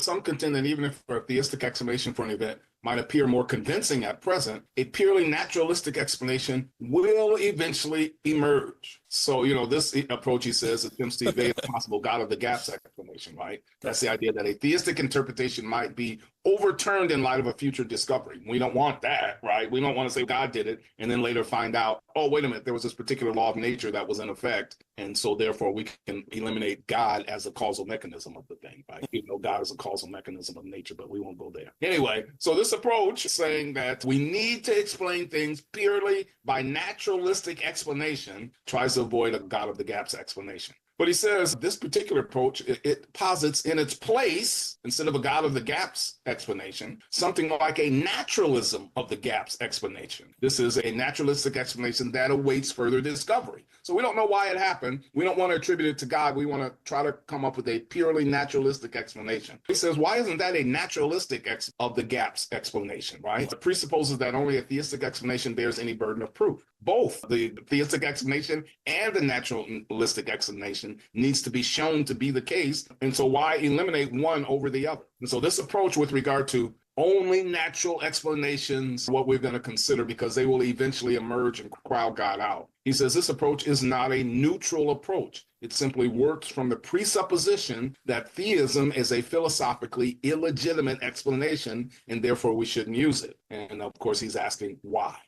Some contend that even if a theistic explanation for an event might appear more convincing at present, a purely naturalistic explanation will eventually emerge. So, this approach, he says, attempts to evade the possible God of the gaps explanation, right? That's the idea that a theistic interpretation might be overturned in light of a future discovery. We don't want that, right? We don't want to say God did it and then later find out, oh, wait a minute, there was this particular law of nature that was in effect. And so therefore we can eliminate God as a causal mechanism of the thing, right? Even though God is a causal mechanism of nature, but we won't go there. Anyway, so this approach is saying that we need to explain things purely by naturalistic explanation tries to avoid a God of the gaps explanation. But he says this particular approach, it posits in its place, instead of a God of the gaps explanation, something like a naturalism of the gaps explanation. This is a naturalistic explanation that awaits further discovery. So we don't know why it happened. We don't want to attribute it to God. We want to try to come up with a purely naturalistic explanation. He says, why isn't that a naturalistic of the gaps explanation, right? It presupposes that only a theistic explanation bears any burden of proof. Both the theistic explanation and the naturalistic explanation needs to be shown to be the case. And so why eliminate one over the other? And so this approach with regard to only natural explanations, what we're going to consider, because they will eventually emerge and crowd God out. He says this approach is not a neutral approach. It simply works from the presupposition that theism is a philosophically illegitimate explanation, and therefore we shouldn't use it. And of course, he's asking why.